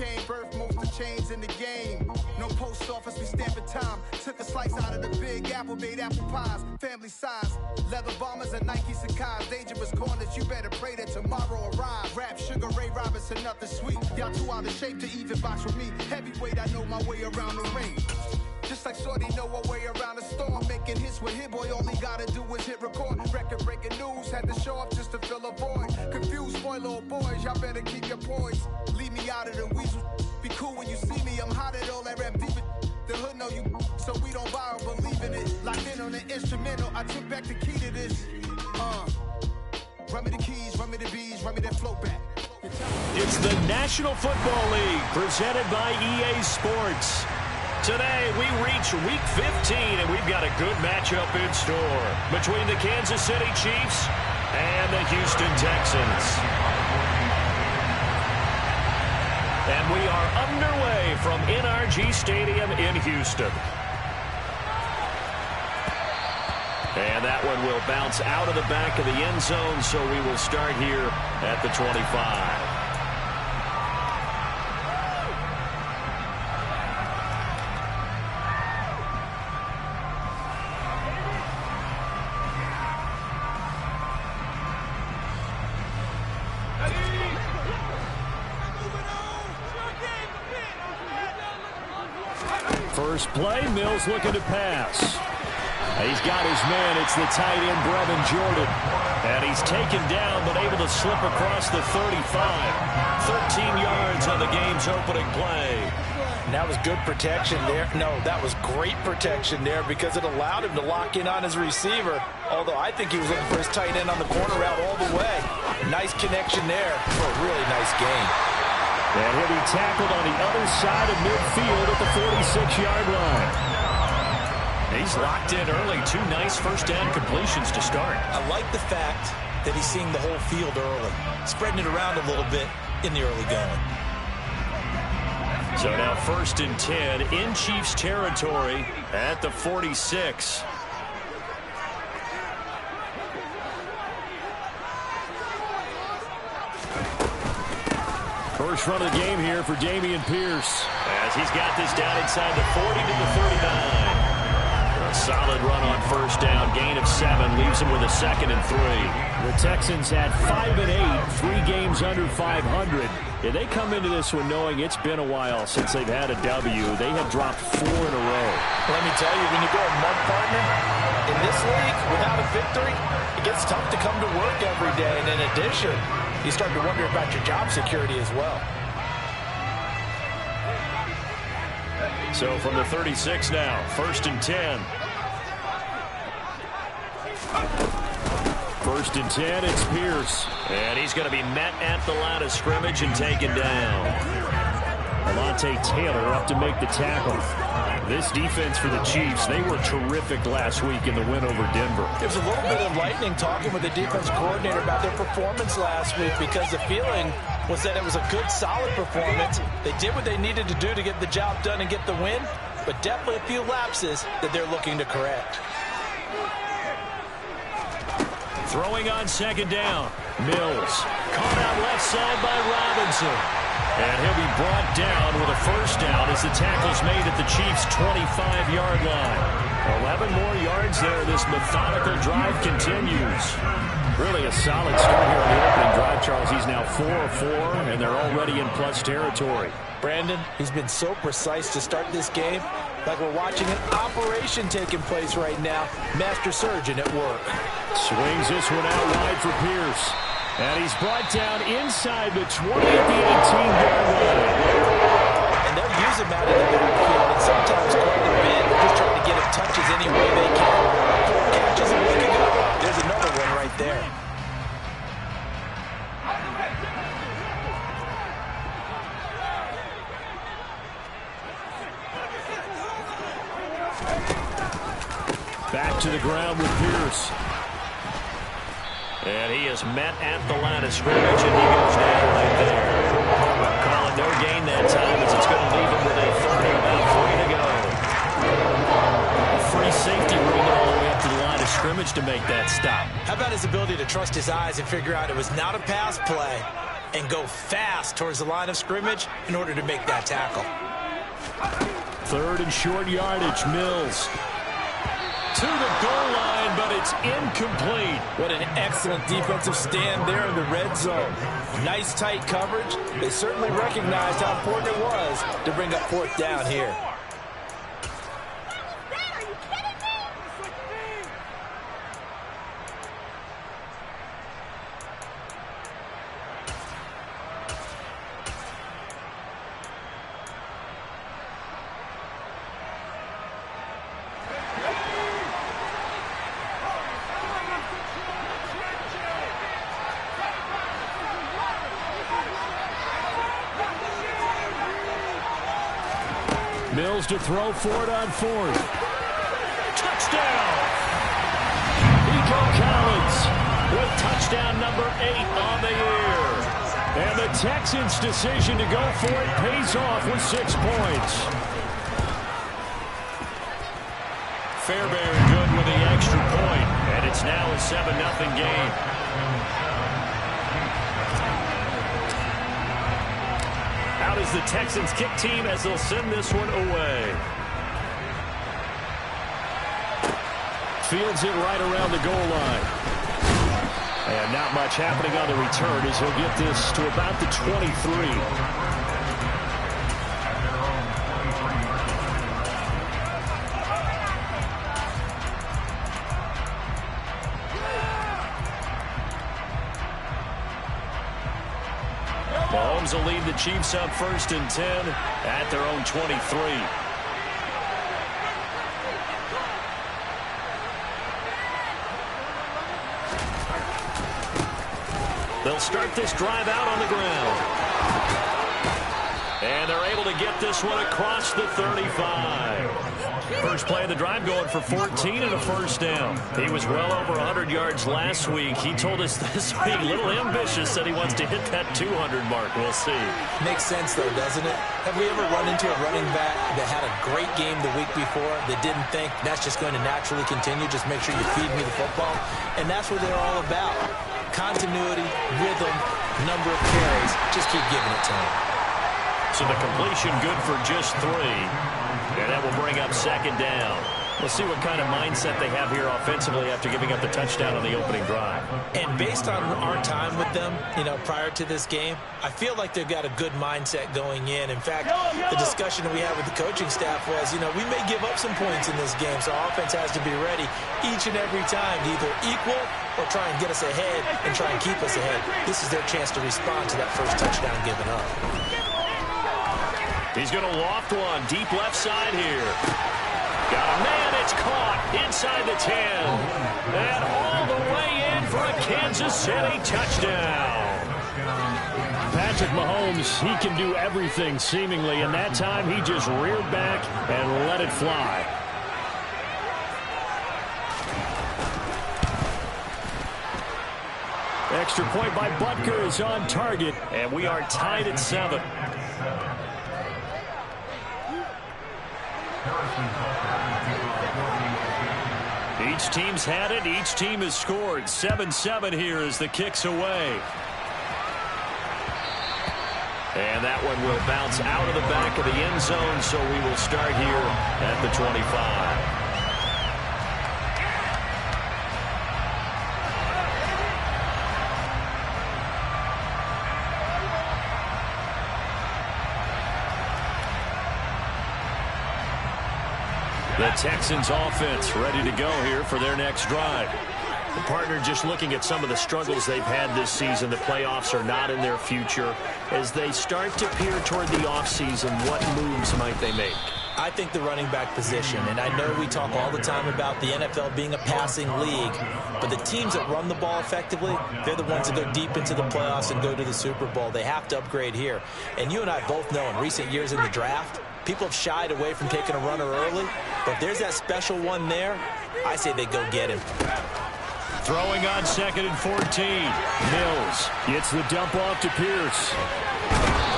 chain, birth most of chains in the game. No post office, we stamping time. Took a slice out of the big apple, made apple pies. Family size, leather bombers and Nike Sacai's. Dangerous corners, you better pray that tomorrow arrives. Rap, Sugar Ray Robinson, nothing sweet. Y'all too out of shape to even box with me. Heavyweight, I know my way around the ring. Just like Shorty know her way around the storm. Making hits with Hit Boy, all he gotta do is hit record. Record breaking news, had to show up just to fill a void. Confused boy, little boys, y'all better keep your poise. Leave me out of the weasel. Be cool when you see me, I'm hot at all that rap deep. The hood know you, so we don't borrow, believe in it. Locked in on the instrumental, I took back the key to this. Run me the keys, run me the bees, run me that flow back. It's the National Football League presented by EA Sports. Today, we reach Week 15, and we've got a good matchup in store between the Kansas City Chiefs and the Houston Texans. And we are underway from NRG Stadium in Houston. And that one will bounce out of the back of the end zone, so we will start here at the 25. First play, Mills looking to pass. He's got his man. It's the tight end, Brevin Jordan. And he's taken down, but able to slip across the 35. 13 yards on the game's opening play. And that was good protection there. No, that was great protection there because it allowed him to lock in on his receiver. Although I think he was looking for his tight end on the corner route all the way. Nice connection there for a really nice game. And he'll be tackled on the other side of midfield at the 46-yard line. He's locked in early. 2 nice first down completions to start. I like the fact that he's seeing the whole field early, spreading it around a little bit in the early going. So now 1st and 10 in Chiefs territory at the 46. First run of the game here for Dameon Pierce. As he's got this down inside the 40 to the 39. A solid run on first down. Gain of 7 leaves him with a 2nd and 3. The Texans had 5 and 8, 3 games under 500. Yeah, they come into this one knowing it's been a while since they've had a W. They have dropped 4 in a row. Let me tell you, when you go a month partner in this league without a victory, it gets tough to come to work every day. And in addition, you start to wonder about your job security as well. So from the 36 now, 1st and 10. 1st and 10, it's Pierce. And he's going to be met at the line of scrimmage and taken down. Alontae Taylor up to make the tackle. This defense for the Chiefs, they were terrific last week in the win over Denver. There's a little bit of lightning talking with the defense coordinator about their performance last week because the feeling was that it was a good, solid performance. They did what they needed to do to get the job done and get the win, but definitely a few lapses that they're looking to correct. Throwing on 2nd down. Mills caught out left side by Robinson. And he'll be brought down with a 1st down as the tackle's made at the Chiefs' 25-yard line. 11 more yards there. This methodical drive continues. Really a solid start here on the opening drive, Charles. He's now 4 of 4, and they're already in plus territory. Brandon, he's been so precise to start this game. Like we're watching an operation taking place right now. Master surgeon at work. Swings this one out wide for Pierce. And he's brought down inside the 20 at the 18-yard line. And they'll use him out in the backfield, and sometimes quite a bit, just trying to get him touches any way they can. 4 catches a week ago. There's another one right there. Back to the ground with Pierce. And he is met at the line of scrimmage, and he goes down right there. Calling no gain that time as it's going to leave him with a 30, about 3 to go. A free safety room all the way up to the line of scrimmage to make that stop. How about his ability to trust his eyes and figure out it was not a pass play? and go fast towards the line of scrimmage in order to make that tackle. 3rd and short yardage. Mills to the goal line, but it's incomplete. What an excellent defensive stand there in the red zone. Nice tight coverage. They certainly recognized how important it was to bring up 4th down here. Mills to throw for it on 4th. Touchdown! Nico Collins with touchdown number 8 on the year. And the Texans' decision to go for it pays off with 6 points. Fairbairn good with the extra point, and it's now a 7-0 game. Out is the Texans kick team as they'll send this one away. Fields it right around the goal line. And not much happening on the return as he'll get this to about the 23. Mahomes will lead the Chiefs up 1st and 10 at their own 23. They'll start this drive out on the ground. And they're able to get this one across the 35. First play of the drive going for 14 and a 1st down. He was well over 100 yards last week. He told us this week, a little ambitious, said he wants to hit that 200 mark. We'll see. Makes sense, though, doesn't it? Have we ever run into a running back that had a great game the week before that didn't think that's just going to naturally continue? Just make sure you feed me the football. And that's what they're all about. Continuity, rhythm, number of carries. Just keep giving it to him. So the completion good for just 3. And that will bring up 2nd down. We'll see what kind of mindset they have here offensively after giving up the touchdown on the opening drive. And based on our time with them, prior to this game, I feel like they've got a good mindset going in. In fact, the discussion that we had with the coaching staff was, we may give up some points in this game, so our offense has to be ready each and every time to either equal or try and get us ahead and try and keep us ahead. This is their chance to respond to that first touchdown given up. He's going to loft one deep left side here. Got a man, it's caught inside the 10. And all the way in for a Kansas City touchdown. Patrick Mahomes, he can do everything seemingly, and that time he just reared back and let it fly. Extra point by Butker is on target, and we are tied at 7. Each team's had it. Each team has scored. 7-7 here as the kick's away. And that one will bounce out of the back of the end zone, so we will start here at the 25. The Texans offense ready to go here for their next drive. The partner just looking at some of the struggles they've had this season. The playoffs are not in their future. As they start to peer toward the offseason, what moves might they make? I think the running back position, and I know we talk all the time about the NFL being a passing league, but the teams that run the ball effectively, they're the ones that go deep into the playoffs and go to the Super Bowl. They have to upgrade here. And you and I both know in recent years in the draft, people have shied away from taking a runner early, but if there's that special one there, I say they go get him. Throwing on 2nd and 14. Mills gets the dump off to Pierce.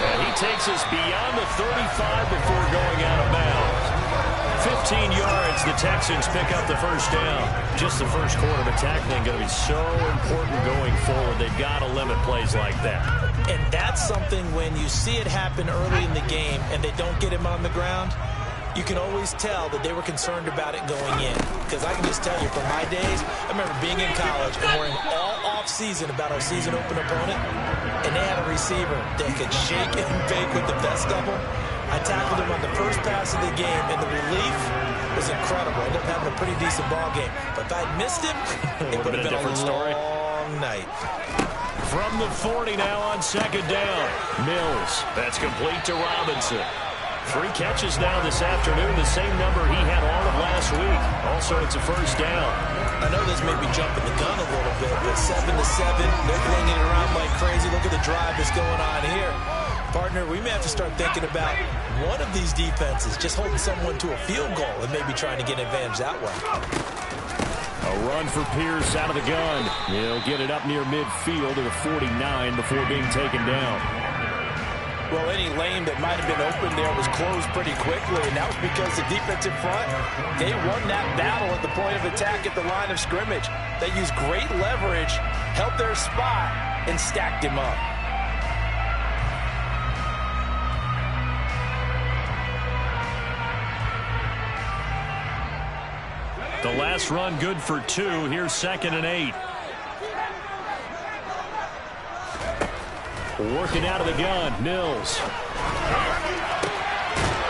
And he takes us beyond the 35 before going out of bounds. 15 yards. The Texans pick up the first down. Just the first quarter, but tackling going to be so important going forward. They've got to limit plays like that. And that's something when you see it happen early in the game and they don't get him on the ground, you can always tell that they were concerned about it going in. Because I can just tell you from my days, I remember being in college and worrying all off-season about our season open opponent, and they had a receiver that could shake and bake with the best of them. I tackled him on the first pass of the game, and the relief was incredible. I ended up having a pretty decent ball game. But if I'd missed him, it would have been a different story. Long night. From the 40 now on second down. Mills. That's complete to Robinson. 3 catches now this afternoon, the same number he had all of last week. Also, it's a first down. I know this may be jumping the gun a little bit, but 7-7, they're flinging it around like crazy. Look at the drive that's going on here. Partner, we may have to start thinking about one of these defenses just holding someone to a field goal and maybe trying to get an advantage that way. A run for Pierce out of the gun. He'll get it up near midfield to the 49 before being taken down. Well, any lane that might have been open there was closed pretty quickly, and that was because the defensive front, they won that battle at the point of attack at the line of scrimmage. They used great leverage, held their spot, and stacked him up. The last run good for 2. Here's 2nd and 8. Working out of the gun, Mills.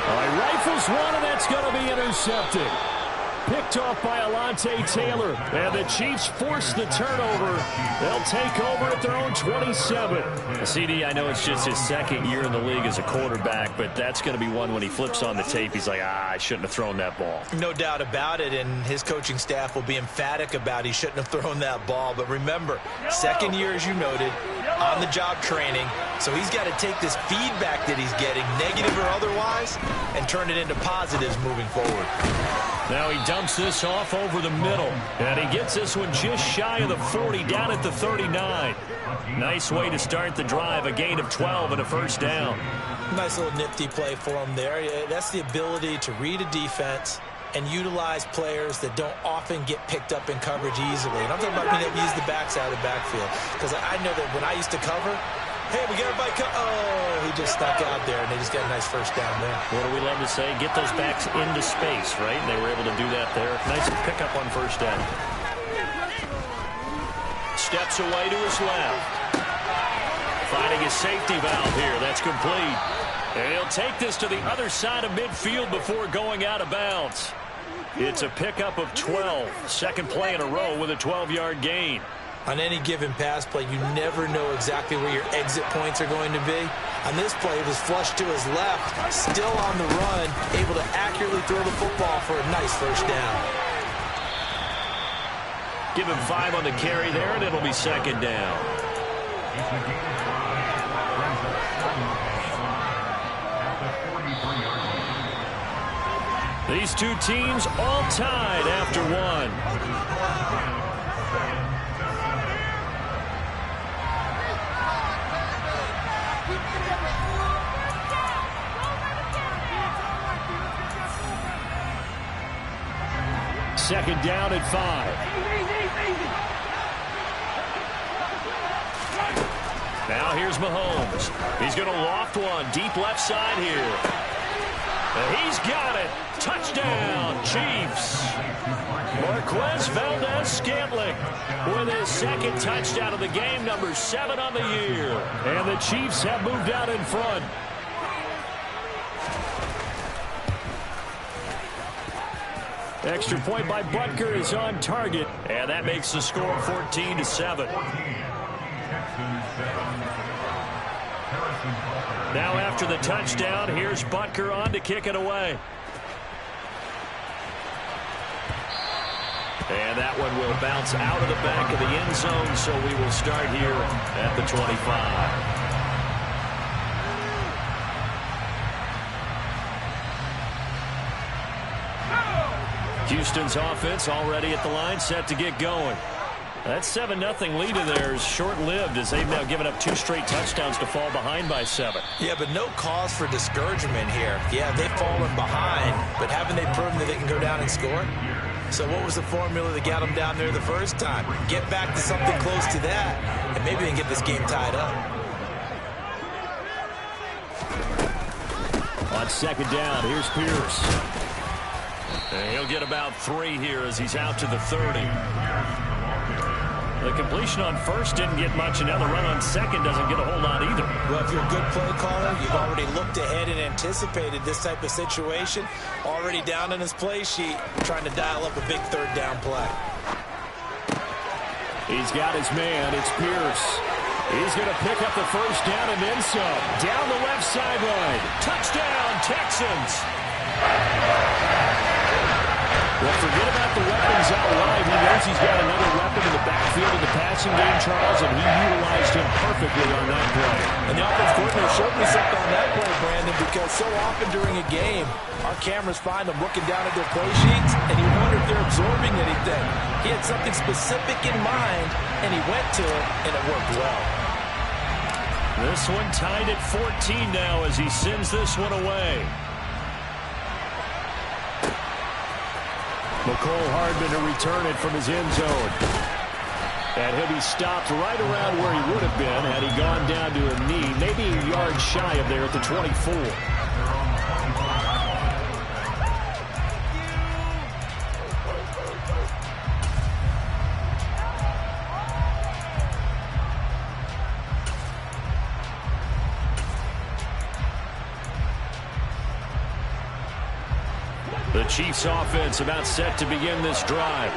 Rifles one, and that's going to be intercepted. Picked off by Alontae Taylor, and the Chiefs force the turnover. They'll take over at their own 27. CD, I know it's just his 2nd year in the league as a quarterback, but that's going to be one when he flips on the tape, he's like, I shouldn't have thrown that ball. No doubt about it, and his coaching staff will be emphatic about he shouldn't have thrown that ball. But remember, 2nd year, as you noted, on-the-job training, so he's got to take this feedback that he's getting, negative or otherwise, and turn it into positives moving forward. Now he dumps this off over the middle, and he gets this one just shy of the 40, down at the 39. Nice way to start the drive, a gain of 12 and a first down. Nice little nifty play for him there. That's the ability to read a defense and utilize players that don't often get picked up in coverage easily. And I'm talking about being able to use the backside of the backfield. Because I know that when I used to cover, hey, we got everybody oh, he just stuck out there, and they just got a nice first down there. What do we love to say? Get those backs into space, right? And they were able to do that there. Nice pickup on first down. Steps away to his left. Finding his safety valve here. That's complete. And he'll take this to the other side of midfield before going out of bounds. It's a pickup of 12. Second play in a row with a 12-yard gain. On any given pass play, you never know exactly where your exit points are going to be. On this play, it was flushed to his left, still on the run, able to accurately throw the football for a nice first down. Give him 5 on the carry there, and it'll be second down. These two teams all tied after one. Second down at 5. Now here's Mahomes. He's going to loft one deep left side here. And he's got it. Touchdown, Chiefs. Marquez Valdez-Scantling with his second touchdown of the game, number 7 on the year. And the Chiefs have moved out in front. Extra point by Butker is on target, and that makes the score 14-7. Now after the touchdown, here's Butker on to kick it away. And that one will bounce out of the back of the end zone, so we will start here at the 25. Houston's offense already at the line, set to get going. That 7-0 lead of theirs short-lived as they've now given up 2 straight touchdowns to fall behind by 7. Yeah, but no cause for discouragement here. Yeah, they've fallen behind, but haven't they proven that they can go down and score? So what was the formula that got them down there the first time? Get back to something close to that, and maybe they can get this game tied up. On 2nd down, here's Pierce. And he'll get about 3 here as he's out to the 30. The completion on 1st didn't get much, and now the run on 2nd doesn't get a whole lot either. Well, if you're a good play caller, you've already looked ahead and anticipated this type of situation. Already down in his play sheet, trying to dial up a big 3rd down play. He's got his man. It's Pierce. He's going to pick up the 1st down and then some. Down the left sideline. Touchdown, Texans. Well, forget about the weapons out wide. He knows he's got another weapon in the backfield in the passing game, Charles, and he utilized him perfectly on that play. And the offense coordinator showed me something on that play, Brandon, because so often during a game, our cameras find them looking down at their play sheets, and you wonder if they're absorbing anything. He had something specific in mind, and he went to it, and it worked well. This one tied at 14 now as he sends this one away. McCole Hardman to return it from his end zone. And he'll be stopped right around where he would have been had he gone down to a knee, maybe a yard shy of there at the 24. The Chiefs offense about set to begin this drive.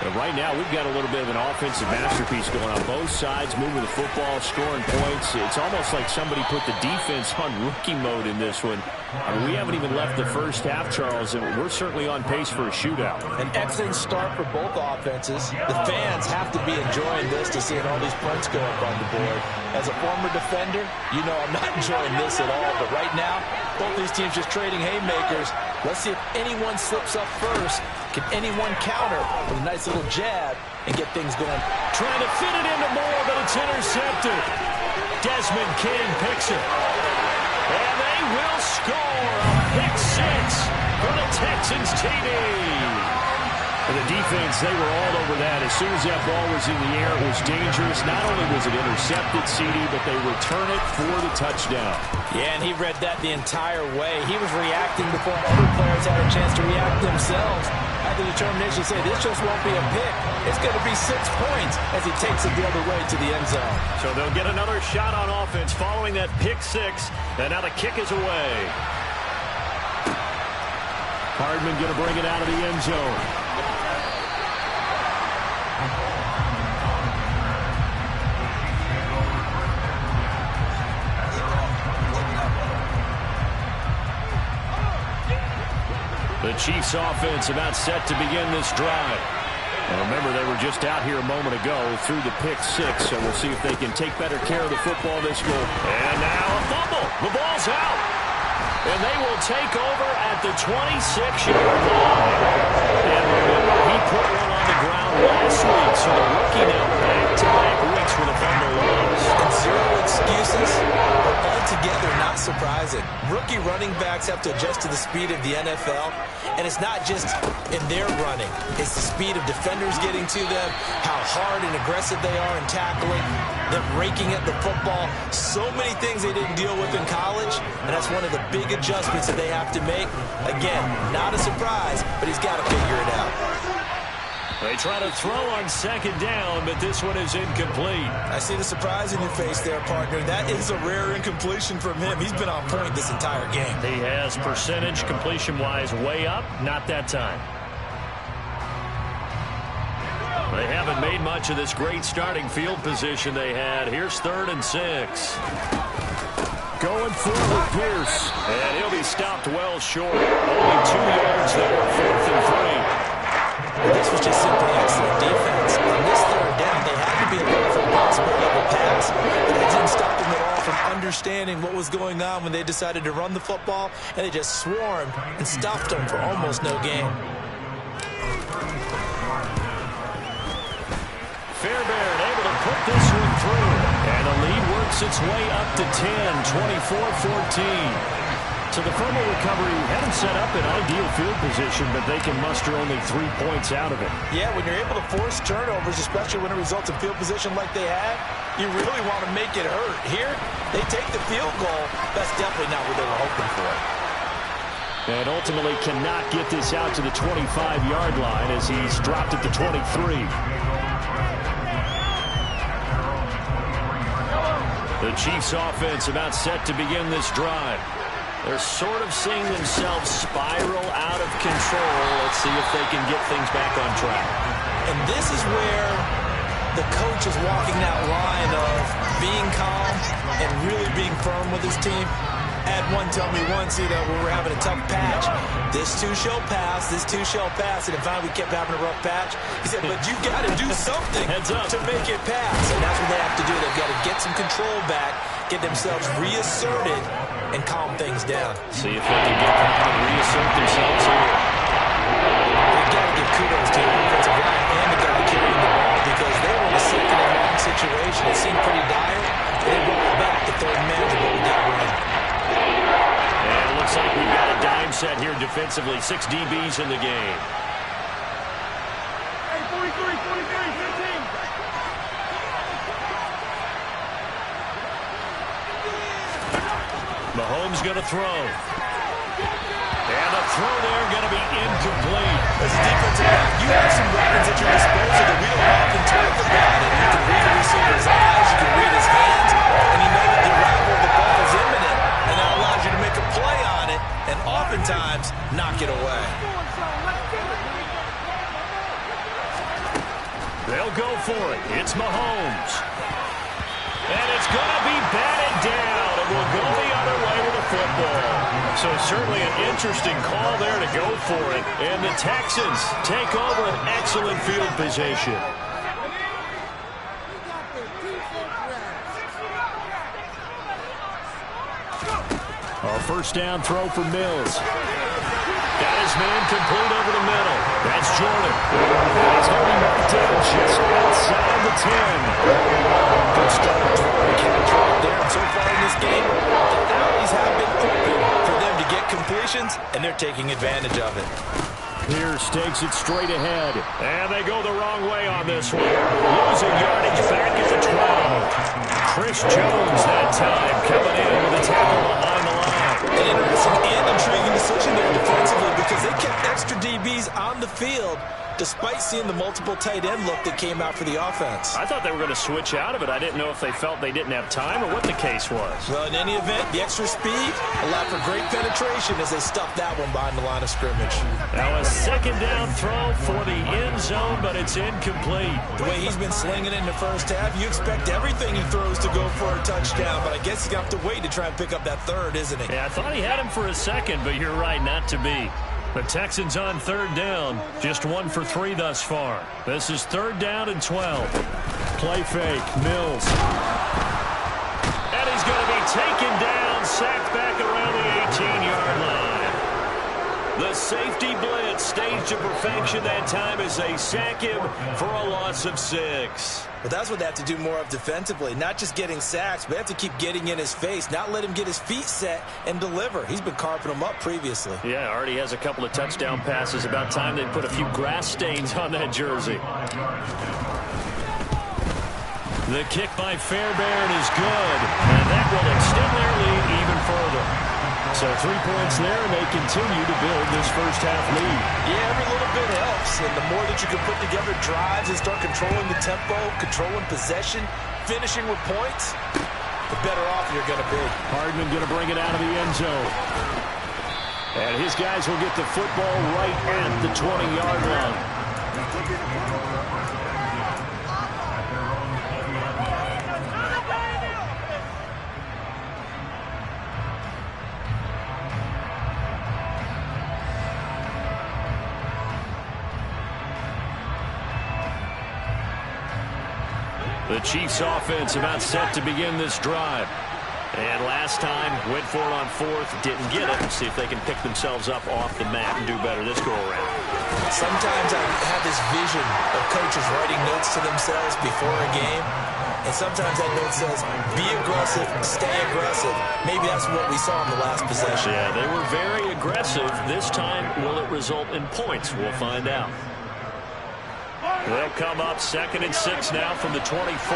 And right now, we've got a little bit of an offensive masterpiece going on both sides, moving the football, scoring points. It's almost like somebody put the defense on rookie mode in this one. I mean, we haven't even left the first half, Charles, and we're certainly on pace for a shootout. An excellent start for both offenses. The fans have to be enjoying this to seeing all these points go up on the board. As a former defender, you know I'm not enjoying this at all, but right now, both these teams just trading haymakers. Let's see if anyone slips up first. Can anyone counter with a nice little jab and get things going? Trying to fit it into Moore, but it's intercepted. Desmond King picks it. And they will score a pick 6 for the Texans TD. And the defense, they were all over that. As soon as that ball was in the air, it was dangerous. Not only was it intercepted, CD, but they return it for the touchdown. Yeah, and he read that the entire way. He was reacting before other players had a chance to react themselves. Had the determination to say, this just won't be a pick. It's going to be 6 points as he takes it the other way to the end zone. So they'll get another shot on offense following that pick 6. And now the kick is away. Hardman going to bring it out of the end zone. The Chiefs offense about set to begin this drive. And remember, they were just out here a moment ago through the pick 6, so we'll see if they can take better care of the football this goal. And now a fumble. The ball's out. And they will take over at the 26-yard line. And remember, he put one on the ground last week, so the rookie now back-to-back weeks with a fumble loss. And 0 excuses, but altogether not surprising. Rookie running backs have to adjust to the speed of the NFL, and it's not just in their running. It's the speed of defenders getting to them, how hard and aggressive they are in tackling, them raking at the football. So many things they didn't deal with in college, and that's one of the big adjustments that they have to make. Again, not a surprise, but he's got to figure it out. They try to throw on 2nd down, but this one is incomplete. I see the surprise in your face there, partner. That is a rare incompletion from him. He's been on point this entire game. He has percentage completion-wise way up, not that time. They haven't made much of this great starting field position they had. Here's 3rd and 6. Going forward, Pierce. And he'll be stopped well short. Only 2 yards there, 4th and 3. This was just simply excellent defense. On this 3rd down, they had to be looking for a possible pass. But it didn't stop them at all from understanding what was going on when they decided to run the football, and they just swarmed and stopped them for almost no gain. Fairbairn able to put this one through. And the lead works its way up to 10, 24-14. So the fumble recovery had them set up in ideal field position, but they can muster only 3 points out of it. Yeah, when you're able to force turnovers, especially when it results in field position like they had, you really want to make it hurt. Here, they take the field goal. That's definitely not what they were hoping for. And ultimately cannot get this out to the 25-yard line as he's dropped at the 23. The Chiefs offense about set to begin this drive. They're sort of seeing themselves spiral out of control. Let's see if they can get things back on track. And this is where the coach is walking that line of being calm and really being firm with his team. I had one tell me once, when we were having a tough patch, this too shall pass, this too shall pass, and if finally we kept having a rough patch, he said, but you've got to do something to make it pass. And that's what they have to do. They've got to get some control back, get themselves reasserted, and calm things down. See if they can get back and reassert themselves here. They've got to give kudos to the offensive line and the guy carrying the ball because they were in a second and long situation. It seemed pretty dire. They brought it back to third and manageable with that run. And it looks like we've got a dime set here defensively. 6 DBs in the game. Hey, 43, 15. Mahomes going to throw. And the throw there going to be incomplete. As a defensive back, you have some weapons at your disposal that we don't often talk about. And you can read the receiver's eyes, you can read his hands, and you know that the arrival of the ball is imminent. And that allows you to make a play on it and oftentimes knock it away. They'll go for it. It's Mahomes. And it's going to be batted down. It will go the other way with the football. So certainly an interesting call there to go for it. And the Texans take over an excellent field position. A first down throw for Mills. Got his man complete over the middle. That's Jordan. He's going to be marked down just outside the 10. Good start trying to catch right there. And so far in this game, the alleys have been open for them to get completions, and they're taking advantage of it. Pierce takes it straight ahead. And they go the wrong way on this one. Losing yardage back at the 12. Chris Jones that time coming in with a tackle behind the line. An interesting and intriguing decision there defensively because they kept extra DBs on the field despite seeing the multiple tight end look that came out for the offense. I thought they were going to switch out of it. I didn't know if they felt they didn't have time or what the case was. Well, in any event, the extra speed allowed for great penetration as they stuffed that one behind the line of scrimmage. Now a second down throw for the end zone, but it's incomplete. The way he's been slinging it in the first half, you expect everything he throws to go for a touchdown, but I guess he's going to have to wait to try and pick up that third, isn't he? Yeah, I thought he had him for a second, but you're right, not to be. The Texans on third down, just 1 for 3 thus far. This is third down and 12. Play fake, Mills. And he's going to be taken down, sacked back around the 18-yard line. The safety blitz staged to perfection that time as they sack him for a loss of 6. But that's what they have to do more of defensively, not just getting sacks, but they have to keep getting in his face, not let him get his feet set and deliver. He's been carving them up previously. Yeah, already has a couple of touchdown passes. About time they put a few grass stains on that jersey. The kick by Fairbairn is good, and that will extend their lead even further. So 3 points there, and they continue to build this first half lead. Yeah, every little bit helps, and the more that you can put together drives and start controlling the tempo, controlling possession, finishing with points, the better off you're going to be. Hardman going to bring it out of the end zone. And his guys will get the football right at the 20-yard line. The Chiefs offense about set to begin this drive. And last time, went for it on fourth, didn't get it. See if they can pick themselves up off the mat and do better this go-around. Sometimes I have this vision of coaches writing notes to themselves before a game, and sometimes that note says, be aggressive, stay aggressive. Maybe that's what we saw in the last possession. Yeah, they were very aggressive. This time, will it result in points? We'll find out. They'll come up 2nd and 6 now from the 24.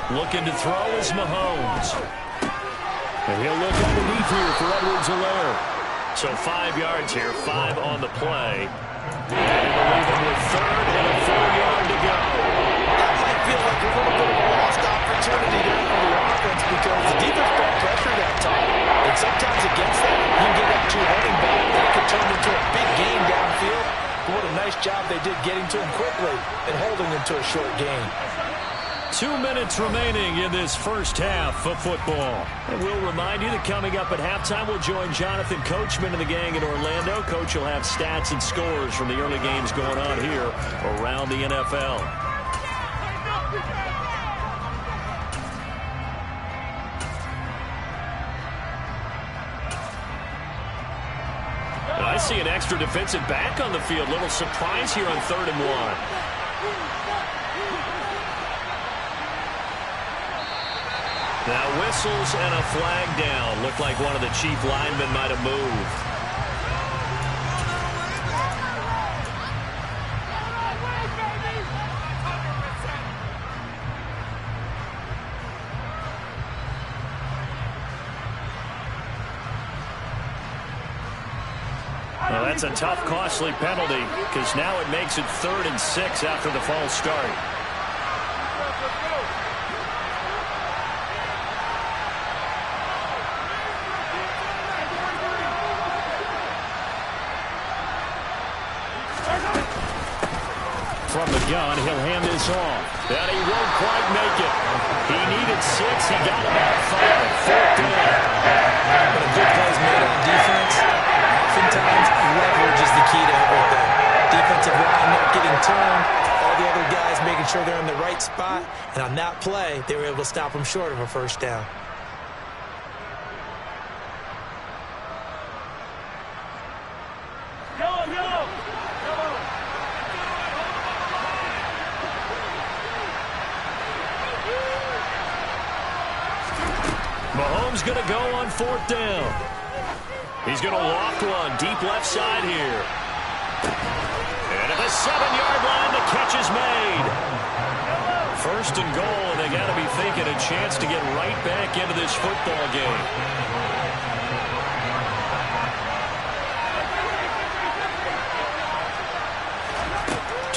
Looking to throw is Mahomes. And he'll look underneath here for Edwards-Helaire. So 5 yards here, 5 on the play. And they'll leave him with 3rd and a 4-yard to go. That might feel like a little bit of a lost opportunity there for the offense because the defense brought pressure that time. And sometimes against that, you can get up to your running back. That could turn into a big gain downfield. But what a nice job they did getting to him quickly and holding him to a short gain. 2 minutes remaining in this first half of football. And we'll remind you that coming up at halftime, we'll join Jonathan Coachman and the gang in Orlando. Coach will have stats and scores from the early games going on here around the NFL. And I see an extra defensive back on the field. Little surprise here on 3rd and 1. Now whistles and a flag down. Looked like one of the chief linemen might have moved. Well, that's a tough, costly penalty because now it makes it 3rd and 6 after the false start. From the gun, he'll hand this off. And he won't quite make it. He needed 6. He got about 5. 4th down. But a good play is made on defense. Oftentimes, leverage is the key to everything. Defensive line not getting turned. All the other guys making sure they're in the right spot. And on that play, they were able to stop him short of a first down. Mahomes going to go on 4th down. He's going to loft one deep left side here. And at the 7-yard line, the catch is made. 1st and goal, and they got to be thinking a chance to get right back into this football game.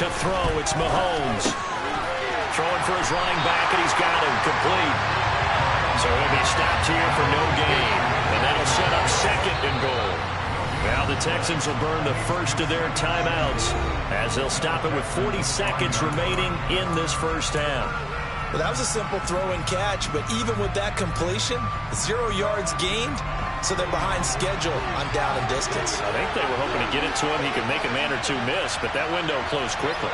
To throw, it's Mahomes. Throwing for his running back, and he's got him complete. So he'll be stopped here for no gain. And that'll set up 2nd and goal. Now the Texans will burn the first of their timeouts as they'll stop it with 40 seconds remaining in this first half. Well, that was a simple throw and catch, but even with that completion, 0 yards gained, so they're behind schedule on down and distance. I think they were hoping to get it to him. He could make a man or two miss, but that window closed quickly.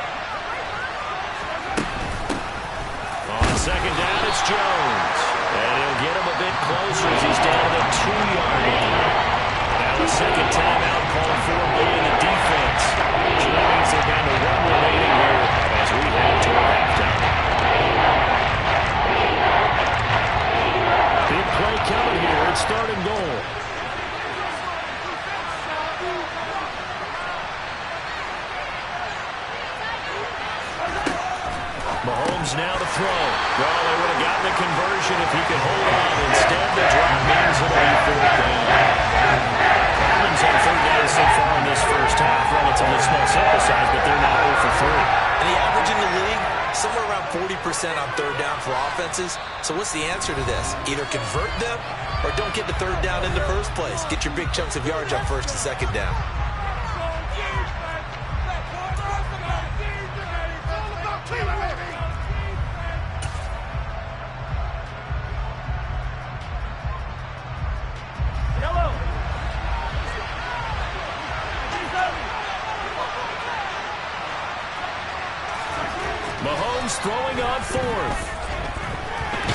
On 2nd down, it's Jones. And he'll get him a bit closer as he's down to the 2-yard line. Now the 2nd timeout called for by the defense. So that means they're down to 1 remaining here as we head toward halftime. Big play coming here. It's 3rd and goal. Mahomes now to throw. Well, they would have gotten the conversion if he could hold on. Instead, the drop means it'll be 4th down. Collins on 3rd down so far in this first half. Relatively small sample size, but they're now 0 for 3. And the average in the league, somewhere around 40% on 3rd down for offenses. So what's the answer to this? Either convert them or don't get the 3rd down in the first place. Get your big chunks of yards on 1st and 2nd down. Mahomes throwing on fourth.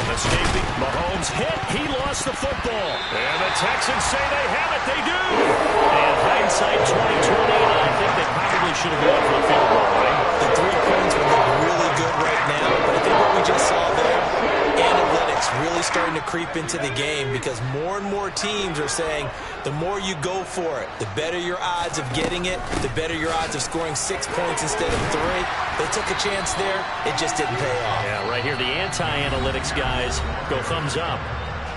Escaping. Mahomes hit. He lost the football. And the Texans say they have it. They do. And hindsight 2020, I think they probably should have gone for the field goal, right? The 3 points would look really good right now, but I think what we just saw there, analytics really starting to creep into the game because more and more teams are saying the more you go for it, the better your odds of getting it, the better your odds of scoring 6 points instead of 3. They took a chance there. It just didn't pay off. Yeah, right here, the anti-analytics guys go thumbs up.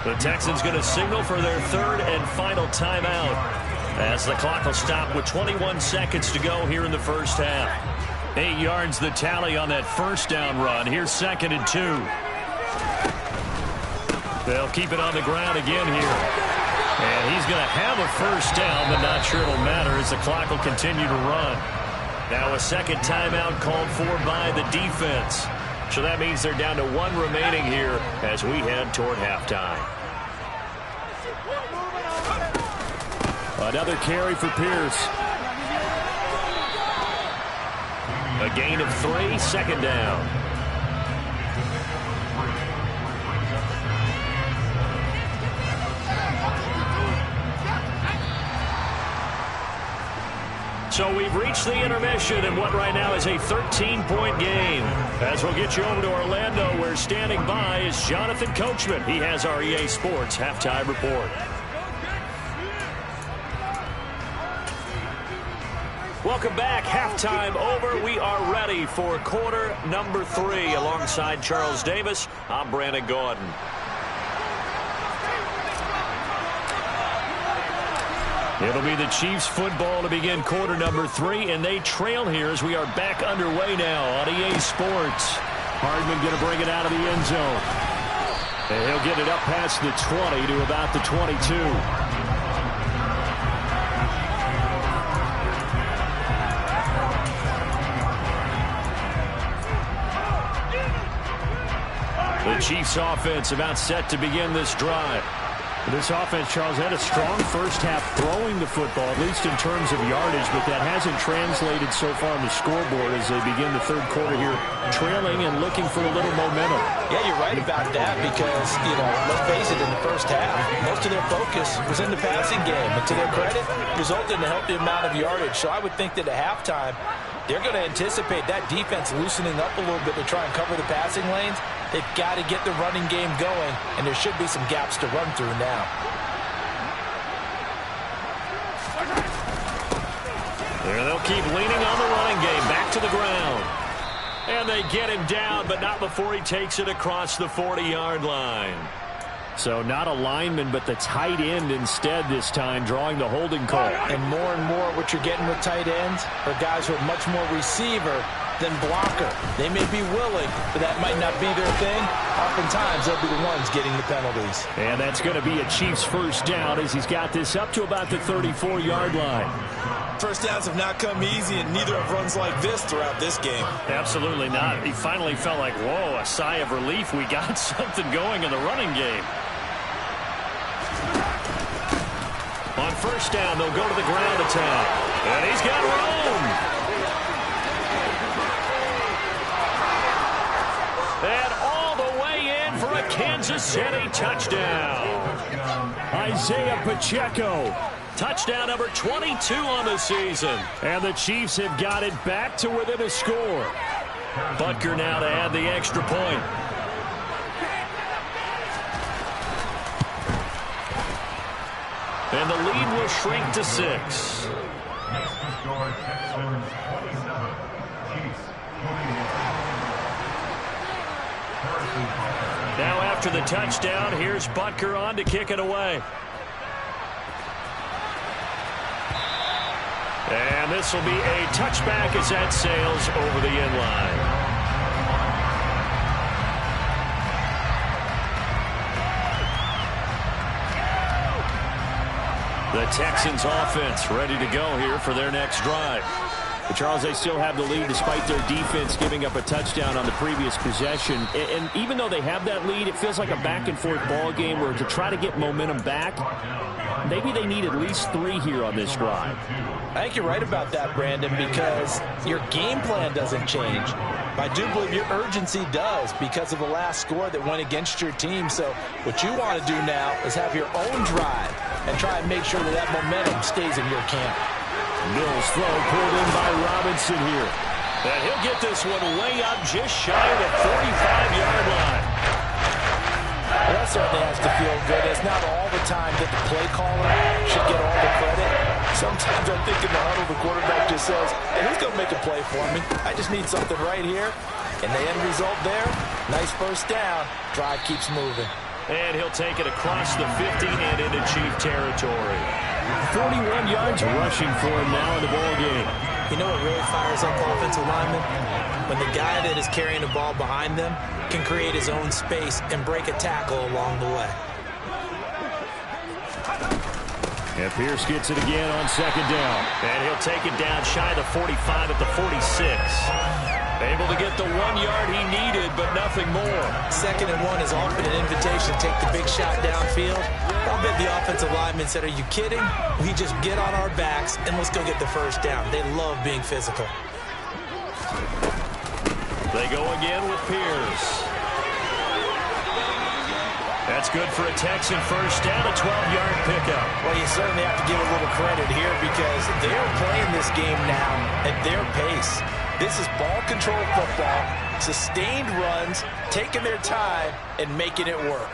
The Texans going to signal for their third and final timeout as the clock will stop with 21 seconds to go here in the first half. 8 yards the tally on that first down run. Here's 2nd and 2. They'll keep it on the ground again here. And he's going to have a first down, but not sure it'll matter as the clock will continue to run. Now a second timeout called for by the defense. So that means they're down to 1 remaining here as we head toward halftime. Another carry for Pierce. A gain of 3, second down. So we've reached the intermission in what right now is a 13-point game. As we'll get you over to Orlando, where standing by is Jonathan Coachman. He has our EA Sports halftime report. Welcome back. Halftime over. We are ready for quarter number 3. Alongside Charles Davis, I'm Brandon Gordon. It'll be the Chiefs football to begin quarter number 3, and they trail here as we are back underway now on EA Sports. Hardman going to bring it out of the end zone. And he'll get it up past the 20 to about the 22. The Chiefs offense about set to begin this drive. This offense, Charles, had a strong first half throwing the football, at least in terms of yardage, but that hasn't translated so far on the scoreboard as they begin the third quarter here, trailing and looking for a little momentum. Yeah, you're right about that because, let's face it, in the first half, most of their focus was in the passing game. And to their credit, resulted in a healthy amount of yardage. So I would think that at halftime, they're going to anticipate that defense loosening up a little bit to try and cover the passing lanes. They've got to get the running game going, and there should be some gaps to run through now. There they'll keep leaning on the running game. Back to the ground. And they get him down, but not before he takes it across the 40-yard line. So not a lineman, but the tight end instead this time, drawing the holding call. And more what you're getting with tight ends are guys who are much more receiver than blocker. They may be willing, but that might not be their thing. Oftentimes, they'll be the ones getting the penalties. And that's going to be a Chiefs first down as he's got this up to about the 34-yard line. First downs have not come easy, and neither have runs like this throughout this game. Absolutely not. He finally felt like, whoa, a sigh of relief. We got something going in the running game. On first down, they'll go to the ground attack. And he's got room. And all the way in for a Kansas City touchdown. Isaiah Pacheco. Touchdown number 22 on the season. And the Chiefs have got it back to within a score. Butker now to add the extra point. And the lead will shrink to 6. Now after the touchdown, here's Butker on to kick it away. And this will be a touchback as that sails over the end line. The Texans offense ready to go here for their next drive. But Charles, they still have the lead despite their defense giving up a touchdown on the previous possession. And even though they have that lead, it feels like a back-and-forth ball game where to try to get momentum back, maybe they need at least 3 here on this drive. I think you're right about that, Brandon, because your game plan doesn't change. I do believe your urgency does because of the last score that went against your team. So what you want to do now is have your own drive and try and make sure that that momentum stays in your camp. Mills throw pulled in by Robinson here. And he'll get this one way up just shy of the 45-yard line. Well, that certainly has to feel good. It's not all the time that the play caller should get all the credit. Sometimes I think in the huddle, the quarterback just says, hey, who's going to make a play for me? I just need something right here. And the end result there, nice first down. Drive keeps moving. And he'll take it across the 50 and into Chief territory. 41 yards rushing for him now in the ball game. You know what really fires up offensive linemen? When the guy that is carrying the ball behind them can create his own space and break a tackle along the way. And Pierce gets it again on second down. And he'll take it down shy of the 45 at the 46. Able to get the 1 yard he needed, but nothing more. 2nd and 1 is often an invitation to take the big shot downfield. I'll bet the offensive lineman said, are you kidding? We just get on our backs and let's go get the first down. They love being physical. They go again with Pierce. That's good for a Texan first down, a 12-yard pickup. Well, you certainly have to give a little credit here because they're playing this game now at their pace. This is ball control football, sustained runs, taking their time, and making it work.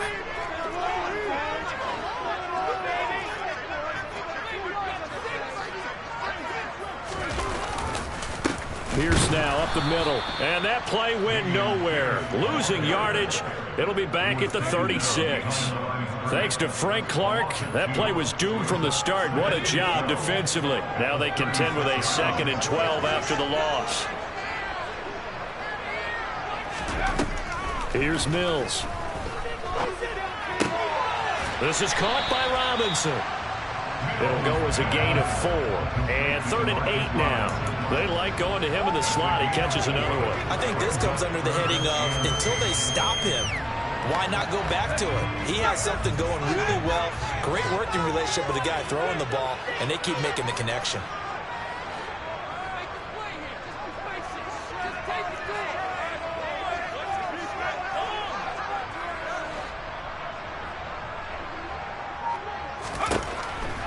Pierce now up the middle, and that play went nowhere. Losing yardage. It'll be back at the 36. Thanks to Frank Clark, that play was doomed from the start. What a job defensively. Now they contend with a 2nd and 12 after the loss. Here's Mills. This is caught by Robinson. It'll go as a gain of 4. And 3rd and 8 now. They like going to him in the slot. He catches another one. I think this comes under the heading of until they stop him, why not go back to it? He has something going really well. Great working relationship with the guy throwing the ball, and they keep making the connection.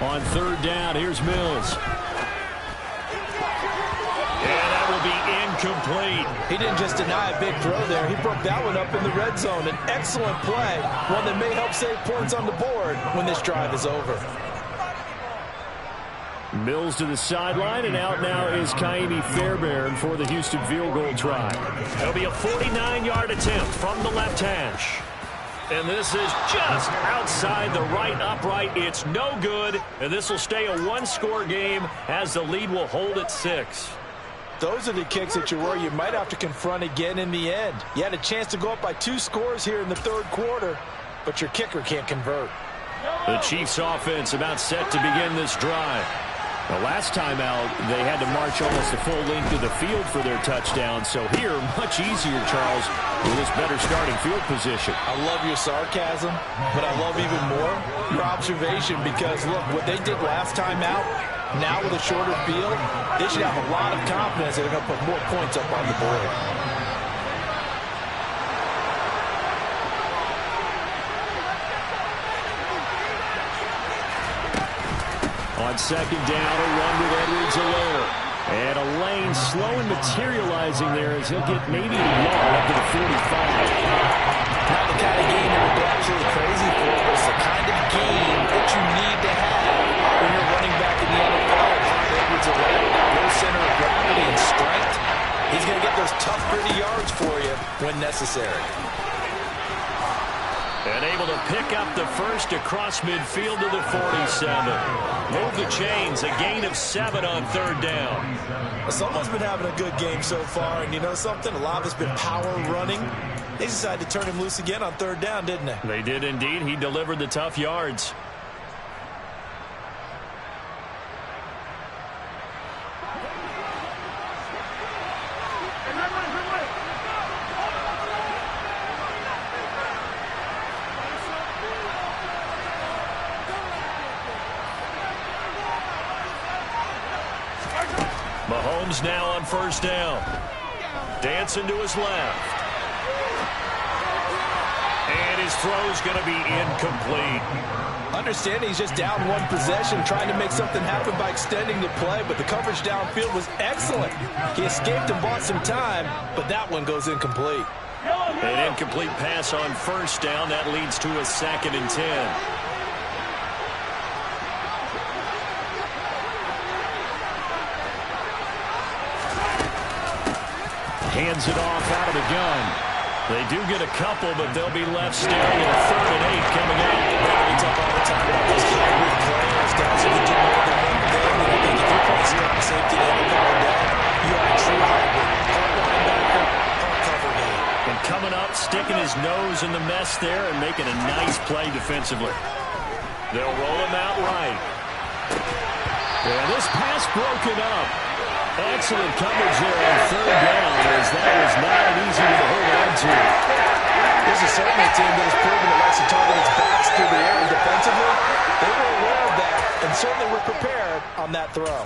On 3rd down, here's Mills. And that will be incomplete. He didn't just deny a big throw there. He broke that one up in the red zone. An excellent play, one that may help save points on the board when this drive is over. Mills to the sideline, and out now is Kaimi Fairbairn for the Houston field goal try. It'll be a 49-yard attempt from the left hash. And this is just outside the right upright. It's no good, and this will stay a 1-score game as the lead will hold at 6. Those are the kicks that you worry you might have to confront again in the end. You had a chance to go up by 2 scores here in the 3rd quarter, but your kicker can't convert. The Chiefs offense about set to begin this drive. The last time out, they had to march almost the full length of the field for their touchdown. So here, much easier, Charles, with this better starting field position. I love your sarcasm, but I love even more your observation because, look, what they did last time out, now with a shorter field, they should have a lot of confidence that they're going to put more points up on the board. On 2nd down, a run with Edwards-Helaire. And Elaine slow in materializing there as he'll get maybe a yard up to the 45. Not the kind of game that would go absolutely crazy for, but it's the kind of game that you need to have when you're running back in the NFL. Edwards-Helaire with that low center of gravity and strength. He's going to get those tough, gritty yards for you when necessary. And able to pick up the first across midfield to the 47. Move the chains, a gain of 7 on 3rd down. Someone's been having a good game so far, and you know something? A lot of it's been power running. They decided to turn him loose again on 3rd down, didn't they? They did indeed. He delivered the tough yards. Mahomes now on first down. Dancing to his left. And his throw's going to be incomplete. Understanding he's just down one possession, trying to make something happen by extending the play, but the coverage downfield was excellent. He escaped and bought some time, but that one goes incomplete. An incomplete pass on first down. That leads to a 2nd and 10. Hands it off out of the gun. They do get a couple, but they'll be left staring at a 3rd and 8 coming up. We talk all the time about those hybrid players, guys who can do more than one thing. And I think if you play strong safety and coming down, you are a true hybrid. Part linebacker, part cover guy. And coming up, sticking his nose in the mess there and making a nice play defensively. They'll roll him out right. And this pass broken up. Excellent coverage there on 3rd down, as that was not an easy one to hold on to. This is certainly a team that has proven it likes to target its backs through the air defensively. They were aware of that and certainly were prepared on that throw.